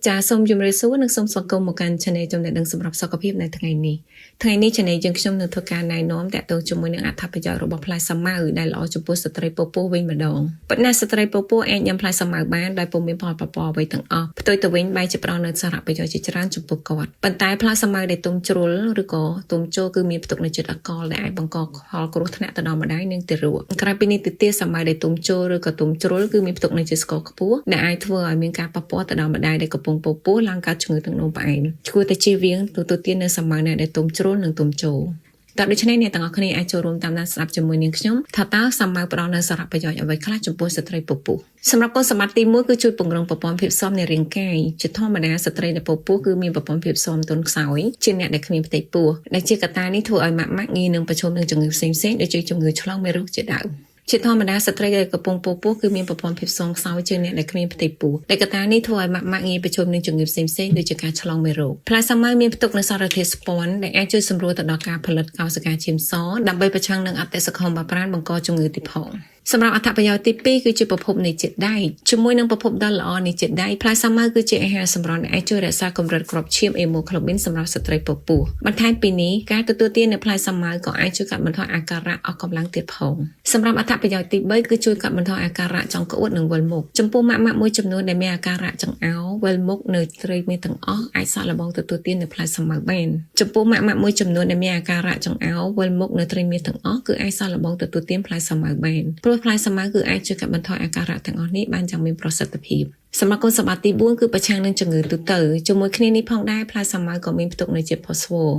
ចាសូមជម្រាបសួរនិងសូមស្វាគមន៍មកកាន់ Channel ចំណេះដឹងសម្រាប់សុខភាពនៅថ្ងៃនេះ Channel យើងខ្ញុំនឹងធ្វើការណែនាំតាក់ទងជាមួយនឹងអត្ថប្រយោជន៍របស់ផ្លែសាវម៉ាវដែលល្អចំពោះស្ត្រីពពោះវិញម្ដងប៉ុន្តែស្ត្រីពពោះអាចញ៉ាំផ្លែសាវម៉ាវបានដោយពុំមានផលប៉ះពាល់អ្វីទាំងអស់ផ្ទុយទៅវិញបែរជាផ្ដល់នូវសារៈប្រយោជន៍ជាច្រើនចំពោះគាត់ប៉ុន្តែផ្លែសាវម៉ាវដែលទុំជ្រុលឬក៏ទុំចូលគឺមានផ្ទុកនូវជាតិអាល់កុលដែលអាចបង្កផលគ្រោះថ្នាក់ទៅដល់ម្ដាយនិងទារកក្រៅពីនេះទៅទៀតសាវម៉ាវដែលទុំចូលឬក៏ទុំជ្រុលគឺមានផ្ទុកនូវជាតិស្ករខ្ពស់ដែលអាចធ្វើឲ្យមានការប៉ះពាល់ទៅដល់ម្ដាយដែលកំពុងពពោះឡើងកើតជំងឺទឹកនោមផ្អែមគួរតែជៀសវាងទទួលទាននៅសាវម៉ាវណាដែលទុំជ្រុលនិងទុំចូលតើដូច្នេះអ្នកទាំងអស់គ្នាអាចចូលរួមតាមដានស្ដាប់ជាមួយនាងខ្ញុំថាតើសាវម៉ាវផ្ដល់នូវសារៈប្រយោជន៍អ្វីខ្លះចំពោះស្ត្រីពពោះសម្រាប់គុណសម្បត្តិទី1គឺជួយពង្រឹងប្រព័ន្ធភាពស៊ាំនៃរាងកាយជាធម្មតាស្ត្រីដែលពពោះគឺមានប្រព័ន្ធភាពស៊ាំទន់ខ្សោយជាអ្នកដែលគ្មានផ្ទៃពោះដែលជាកត្តានេះធ្វើឲ្យម៉ាក់ងាយនឹងប្រឈមនឹងជំងឺផ្សេងៗដូចជាជំងឺឆ្លងមេរោគជាដើមជាធម្មតាស្ត្រីដែលកំពុងពពោះគឺមានប្រព័ន្ធភាពស៊ាំខ្សោយជាងអ្នកដែលគ្មានផ្ទៃពោះដែលកត្តានេះធ្វើឲ្យម៉ាក់ងាយប្រឈមនឹងជំងឺផ្សេងៗដូចជាការឆ្លងមេរោគផ្លែសាវម៉ាវមានផ្ទុកនូវសារធាតុស្ពាន់ដែលអាចជួយសម្រួលទៅដល់ការផលិតកោសិកាឈាមសដើម្បីប្រឆាំងនឹងអតិសកុមបាប្រានបង្កជំងឺទៀតផងសម្រាប់អត្ថប្រយោជន៍ទី2គឺជាប្រភពនៃជាតិដែកជាមួយនឹងប្រភពដ៏ល្អនៃជាតិដែកផ្លែសាវម៉ាវគឺជាអាហារសម្រន់ដែលអាចជួយរក្សាកម្រិតគ្រាប់ឈាមអេម៉ូក្លូប៊ីនសម្រាប់ស្ត្រីពពោះបន្ថែមពីនេះការទទួលទាននៅផ្លែសាវម៉ាវក៏អាចជួយកាត់បន្ថយអាការៈអស់កម្លាំងទៀតផងសម្រាប់អត្ថប្រយោជន៍ទី3គឺជួយកាត់បន្ថយអាការៈចង្កួតនិងវិលមុខចំពោះម៉ាក់មួយចំនួនដែលមានអាការៈចង្អោរវិលមុខនៅត្រីមានទាំងអស់អាចសាកល្បងទទួលទាននៅផ្លែសាវម៉ាវបានចំពោះម៉ាក់មួយចំនួនដែលមានអាការៈចង្អោរវិលមុខនៅត្រីមានទាំងអស់គឺអាចសាកល្បងទទួលទានផ្លែសាវម៉ាវបានព្រោះផ្លែសាវម៉ាវគឺអាចជួយកាត់បន្ថយអាការៈទាំងអស់នេះបានយ៉ាងមានប្រសិទ្ធភាពសម្រាប់គុណសម្បត្តិទី4គឺប្រឆាំងនឹងជំងឺទូទៅជាមួយគ្នានេះផងដែរផ្លែសាវម៉ាវក៏មានផ្ទុកនូវជាតិផូស្វ័រ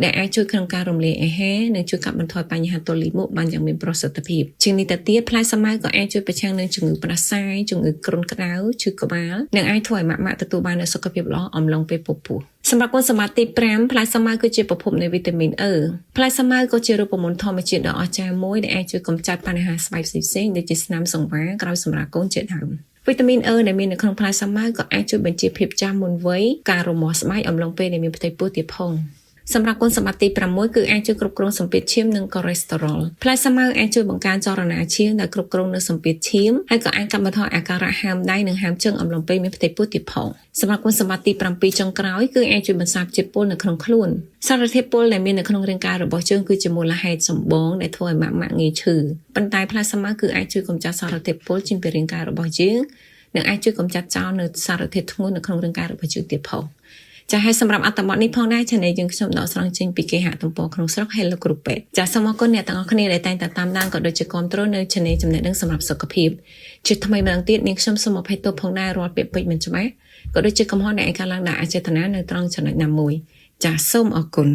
ដែលអាចជួយក្នុងការរំលាយអាហារនិងជួយកាត់បន្ថយបញ្ហាទល់លាមកបានយ៉ាងមានប្រសិទ្ធភាពជាងនេះទៅទៀតផ្លែសាវម៉ាវក៏អាចជួយប្រឆាំងនឹងជំងឺផ្ដាសាយជំងឺគ្រុនក្តៅឈឺក្បាលនិងអាចធ្វើឲ្យម៉ាក់ទទួលបាននូវសុខភាពល្អអំឡុងពេលពពោះសម្រាប់គុណសម្បត្តិទី5ផ្លែសាវម៉ាវគឺជាប្រភពនៃវីតាមីន E ផ្លែសាវម៉ាវក៏ជារូបមន្តធម្មជាតិដ៏អស្ចារ្យមួយដែលអាចជួយកម្ចាត់បញ្ហាស្បែកផ្សេងៗដូចជាស្នាមសង្វារក្រោយសម្រាលកូនជាដើមវីតាមីន E ដែលមាននៅក្នុងផ្លែសាវម៉ាវក៏អាចជួយបញ្ជាភាពចាស់មុនវ័យការរមាស់ស្បែកអំឡុងពេលដែលមានផ្ទៃពោះទៀតផងសម្រាប់គុណសម្បត្តិទី6គឺអាចជួយគ្រប់គ្រងសម្ពាធឈាមនិងកូលេស្តេរ៉ុលផ្លែសាវម៉ាវអាចជួយបង្កើនចរន្តឈាមដែលគ្រប់គ្រងនូវសម្ពាធឈាមហើយក៏អាចកាត់បន្ថយអាការៈហាមដៃនិងហាមជើងអំឡុងពេលមានផ្ទៃពោះទៀតផងសម្រាប់គុណសម្បត្តិទី7ចុងក្រោយគឺអាចជួយបន្សាបជាតិពុលនៅក្នុងខ្លួនសារធាតុពុលដែលមាននៅក្នុងរាងកាយរបស់យើងគឺជាមូលហេតុចម្បងដែលធ្វើឲ្យម៉ាក់ងាយឈឺប៉ុន្តែផ្លែសាវម៉ាវគឺអាចជួយកម្ចាត់សារធាតុពុលចេញពីរាងកាយរបស់យើងនិងអាចជួយកម្ចាត់ចោលនៅសារធាតុធ្ងន់នៅក្នុងរាងកាយរបស់យើងទៀតផងចាហើយសម្រាប់អត្ថបទនេះផងដែរ Channel យើងខ្ញុំដកស្រង់ចេញពីគេហទំព័រក្នុងស្រុក Hello Group ចាសូមអរគុណអ្នកទាំងអស់គ្នាដែលតែងតែតាមដានក៏ដូចជាគ្រប់គ្រងនៅ Channel ចំណេះដឹងសម្រាប់សុខភាពជាថ្មីម្ដងទៀតនាងខ្ញុំសូមអភ័យទោសផងដែររាល់ពាក្យពេចន៍មិនច្បាស់ក៏ដូចជាកំហុសដែលអាចកើតឡើងដោយអចេតនានៅត្រង់ចំណុចណាមួយចាសូមអរគុណ